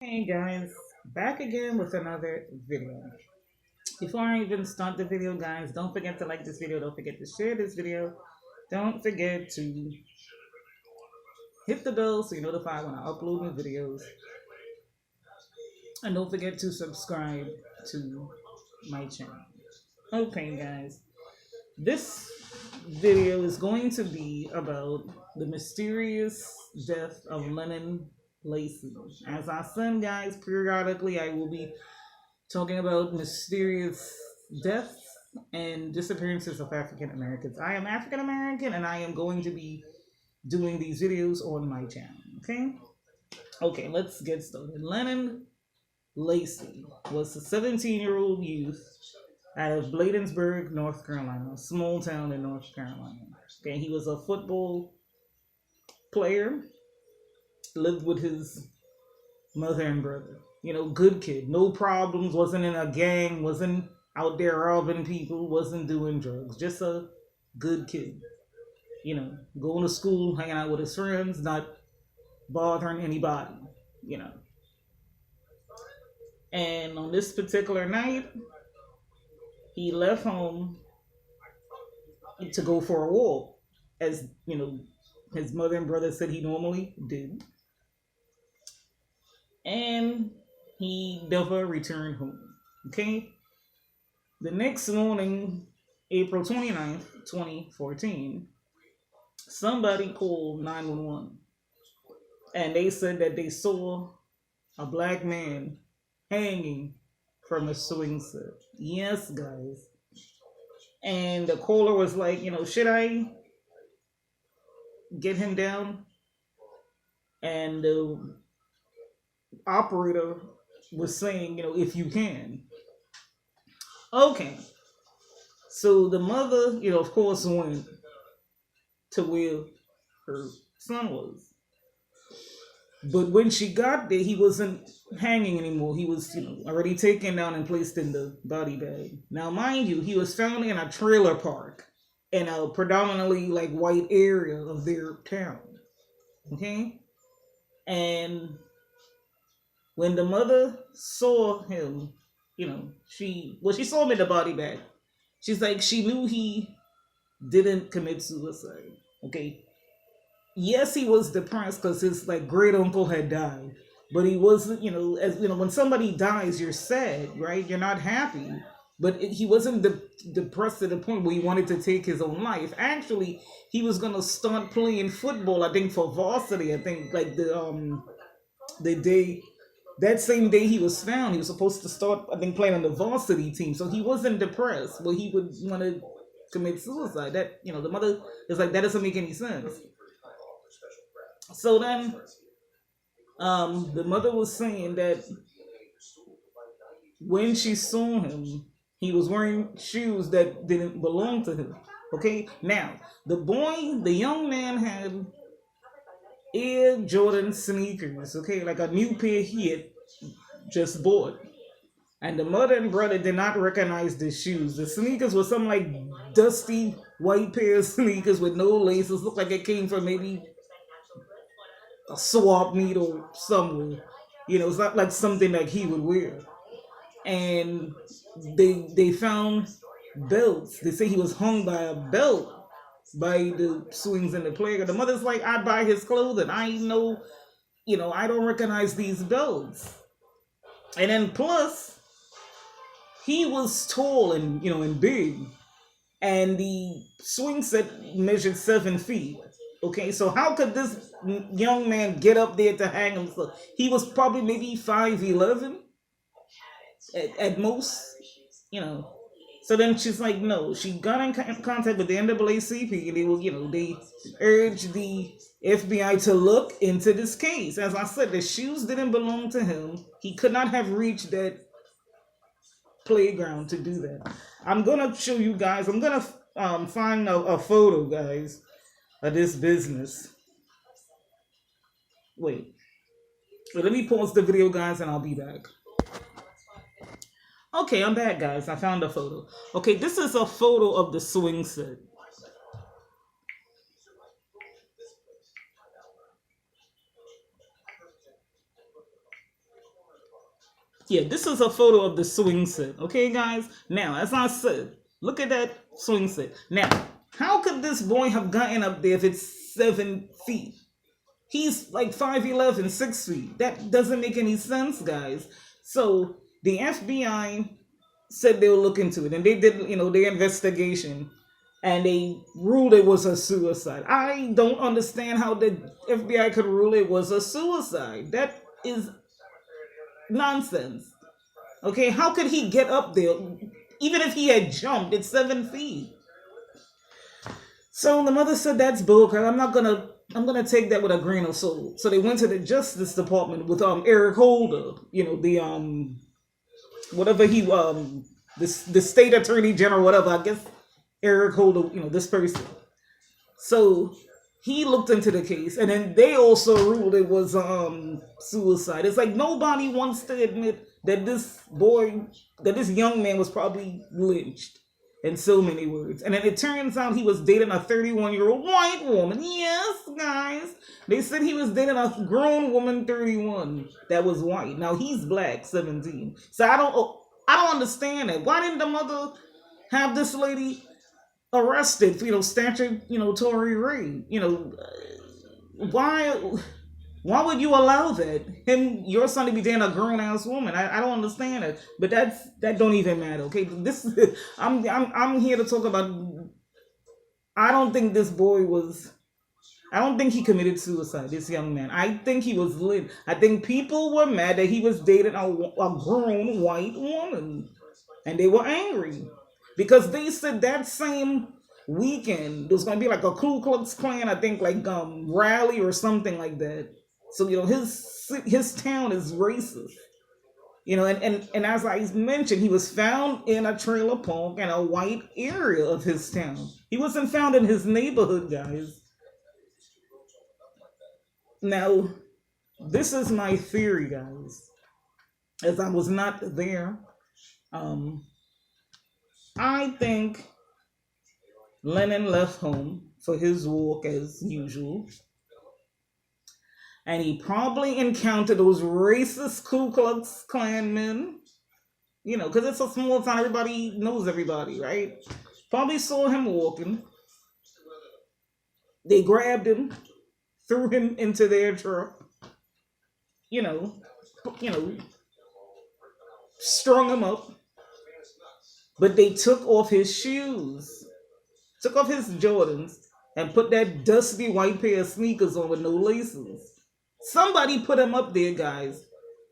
Hey guys, back again with another video. Before I even start the video, guys, don't forget to like this video, don't forget to share this video, don't forget to hit the bell so you're notified when I upload new videos, and don't forget to subscribe to my channel. Okay, guys, this video is going to be about the mysterious death of Lennon Lacy. As I said, guys, periodically I will be talking about mysterious deaths and disappearances of African Americans. I am African American and I am going to be doing these videos on my channel. Okay? Okay, let's get started. Lennon Lacy was a 17-year-old youth out of Bladensburg, North Carolina, a small town in North Carolina. Okay, he was a football player, lived with his mother and brother. You know, good kid, no problems, wasn't in a gang, wasn't out there robbing people, wasn't doing drugs. Just a good kid. You know, going to school, hanging out with his friends, not bothering anybody, you know. And on this particular night, he left home to go for a walk, as, you know, his mother and brother said he normally did. And he never returned home. Okay? The next morning, April 29th, 2014, somebody called 911 and they said that they saw a black man hanging from a swing set. Yes, guys. And the caller was like, should I get him down? And the operator was saying, if you can. Okay. So the mother, of course, went to where her son was. But when she got there, he wasn't hanging anymore. He was, already taken down and placed in the body bag. Now, mind you, he was found in a trailer park in a predominantly like white area of their town. Okay? And when the mother saw him, she saw him in the body bag. She's like, she knew he didn't commit suicide. Okay? Yes, he was depressed because his like great uncle had died, but he wasn't. When somebody dies, you're sad, right? You're not happy. But he wasn't depressed to the point where he wanted to take his own life. Actually, he was gonna start playing football. I think for varsity. I think like the day that same day he was found, he was supposed to start. I think playing on the varsity team. So he wasn't depressed, but he would want to commit suicide. That the mother is like that doesn't make any sense. So then, the mother was saying that when she saw him, he was wearing shoes that didn't belong to him. Okay, now the young man had Air Jordan sneakers. Okay, like a new pair he had just bought. And the mother and brother did not recognize the shoes. The sneakers were some like dusty white pair of sneakers with no laces. Looked like it came from maybe a swap meet or somewhere. It's not like something like he would wear. And they found belts. They say he was hung by a belt by the swings in the playground. The mother's like, I buy his clothing. I know, I don't recognize these belts. And then plus, he was tall and big. And the swing set measured 7 feet. Okay, so how could this young man get up there to hang himself? He was probably maybe 5'11" at most, you know. So then she's like, no. She got in contact with the NAACP, and they urged the FBI to look into this case. As I said, the shoes didn't belong to him. He could not have reached that playground to do that. I'm gonna show you guys. I'm gonna find a photo, guys, of this business. Wait. Let me pause the video, guys, and I'll be back. Okay, I'm back, guys. I found a photo. Okay, this is a photo of the swing set. Yeah, this is a photo of the swing set. Okay, guys. Now, as I said, look at that swing set. Now, how could this boy have gotten up there if it's 7 feet? He's like 5'11", 6 feet. That doesn't make any sense, guys. So the FBI said they will look into it, and they did, their investigation, and they ruled it was a suicide. I don't understand how the FBI could rule it was a suicide. That is nonsense. Okay, how could he get up there? Even if he had jumped, it's 7 feet. So the mother said that's bullcrap. I'm gonna take that with a grain of salt. So they went to the Justice Department with Eric Holder, the whatever he the state attorney general, whatever, I guess Eric Holder, this person. So he looked into the case, and then they also ruled it was suicide. It's like nobody wants to admit that this young man was probably lynched in so many words. And then it turns out he was dating a 31-year-old white woman. Yes, guys. They said he was dating a grown woman, 31, that was white. Now he's black, 17. So I don't understand that. Why didn't the mother have this lady arrested for, statutory rape? Why would you allow that? Your son to be dating a grown ass woman? I don't understand it. But that don't even matter. Okay, I'm here to talk about. I don't think this boy was. I don't think he committed suicide. This young man. I think he was lit. I think people were mad that he was dating a grown white woman, and they were angry because they said that same weekend there was going to be like a Ku Klux Klan, I think, like rally or something like that. So his town is racist. And as I mentioned, he was found in a trailer park in a white area of his town. He wasn't found in his neighborhood, guys. Now, this is my theory, guys. As I was not there, I think Lennon left home for his walk as usual. And he probably encountered those racist Ku Klux Klan men. Because it's a small town, everybody knows everybody, right? Probably saw him walking. They grabbed him, threw him into their truck, you know, you know, strung him up. But they took off his shoes, took off his Jordans, and put that dusty white pair of sneakers on with no laces. Somebody put him up there, guys.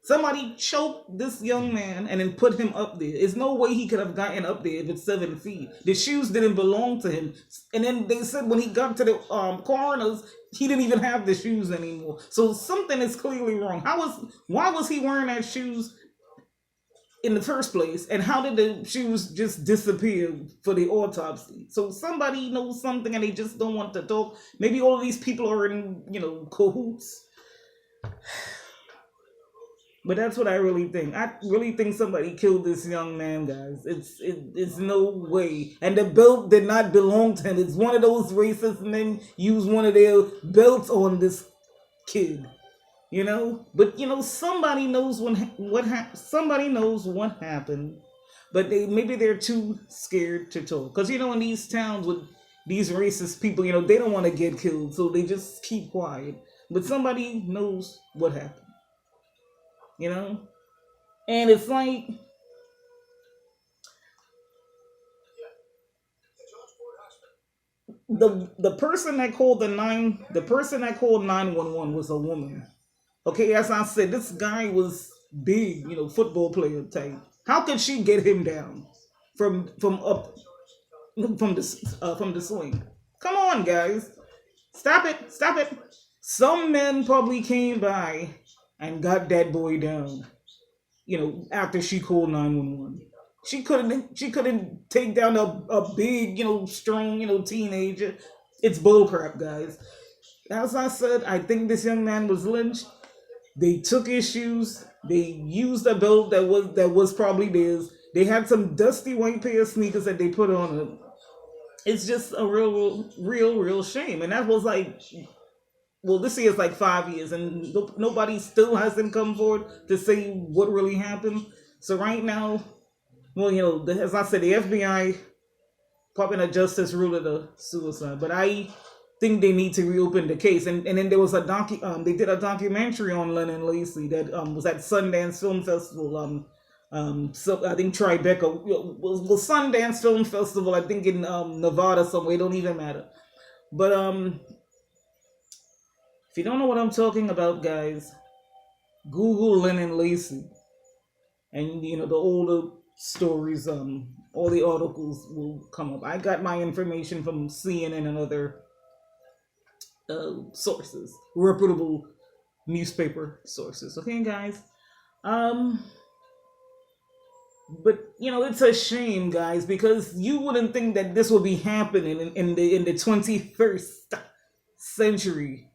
Somebody choked this young man and then put him up there. There's no way he could have gotten up there if it's 7 feet. The shoes didn't belong to him. And then they said when he got to the coroners, he didn't even have the shoes anymore. So something is clearly wrong. Why was he wearing that shoes in the first place? And how did the shoes just disappear for the autopsy? So somebody knows something and they just don't want to talk. Maybe all of these people are in, cahoots. But that's what I really think. I really think somebody killed this young man, guys. It's no way. And the belt did not belong to him. It's one of those racist men use one of their belts on this kid. But somebody knows somebody knows what happened. But maybe they're too scared to talk. Because in these towns with these racist people, they don't want to get killed, so they just keep quiet. But somebody knows what happened. And it's like the person that called 911 was a woman. Okay, as I said, this guy was big, football player type. How could she get him down from up from the swing? Come on, guys, stop it! Some men probably came by and got that boy down. After she called 911. She couldn't take down a big, strong, teenager. It's bullcrap, guys. As I said, I think this young man was lynched. They took his shoes. They used a belt that was probably theirs. They had some dusty white pair of sneakers that they put on him. It's just a real shame. And that was like well, this year is like 5 years, and nobody still hasn't come forward to say what really happened. So right now, well, as I said, the FBI, Department of Justice, ruled it a suicide, but I think they need to reopen the case. And then there was they did a documentary on Lennon Lacy that was at Sundance Film Festival. So I think Tribeca was Sundance Film Festival. I think in Nevada somewhere. It don't even matter. But if you don't know what I'm talking about, guys, Google Lennon Lacy, and the older stories, all the articles will come up. I got my information from CNN and other sources, reputable newspaper sources. Okay, guys. But it's a shame, guys, because you wouldn't think that this would be happening in the 21st century.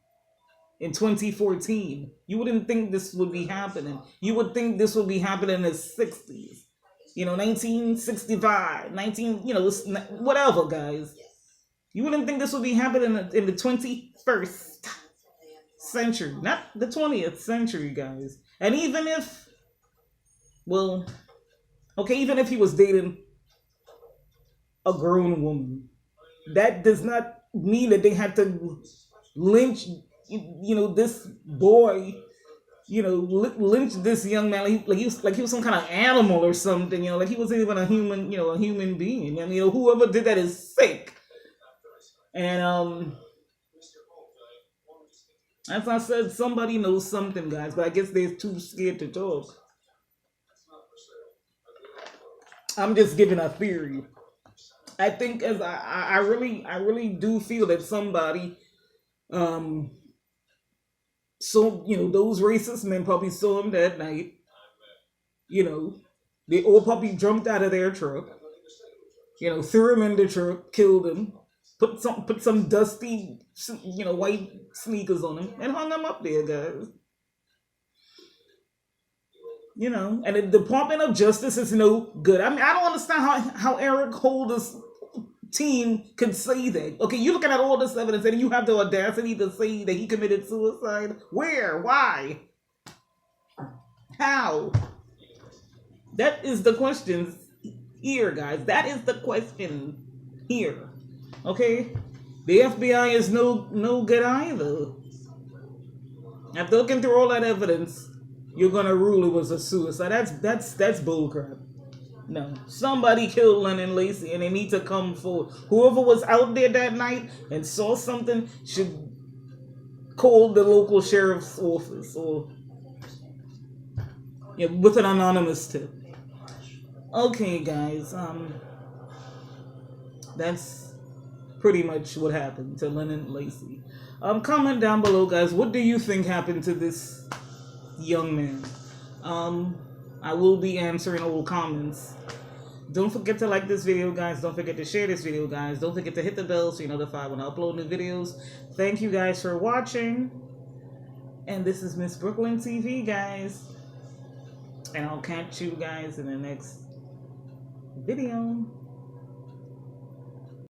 In 2014, you wouldn't think this would be happening. You would think this would be happening in the 60s, 1965, whatever, guys. You wouldn't think this would be happening in the 21st century, not the 20th century, guys. And even if, even if he was dating a grown woman, that does not mean that they had to lynch, this boy, lynch this young man like he was some kind of animal or something, like he wasn't even a human being. And whoever did that is sick. And as I said, somebody knows something, guys, but I guess they're too scared to talk. I'm just giving a theory. I think I really do feel that somebody, so those racist men probably saw him that night. They all probably jumped out of their truck. Threw him in the truck, killed him, put some dusty, white sneakers on him, and hung him up there, guys. And the Department of Justice is no good. I mean, I don't understand how Eric Holder's team could say that. Okay, you're looking at all this evidence and you have the audacity to say that he committed suicide? Where? Why? How? That is the question here, guys. That is the question here. Okay? The FBI is no good either. After looking through all that evidence, you're gonna rule it was a suicide. That's bullcrap. No. Somebody killed Lennon Lacy and they need to come forward. Whoever was out there that night and saw something should call the local sheriff's office or with an anonymous tip. Okay, guys, that's pretty much what happened to Lennon Lacy. Comment down below, guys, what do you think happened to this young man? I will be answering all comments. Don't forget to like this video, guys. Don't forget to share this video, guys. Don't forget to hit the bell so you're notified when I upload new videos. Thank you guys for watching. And this is Miss Brooklyn TV, guys. And I'll catch you guys in the next video.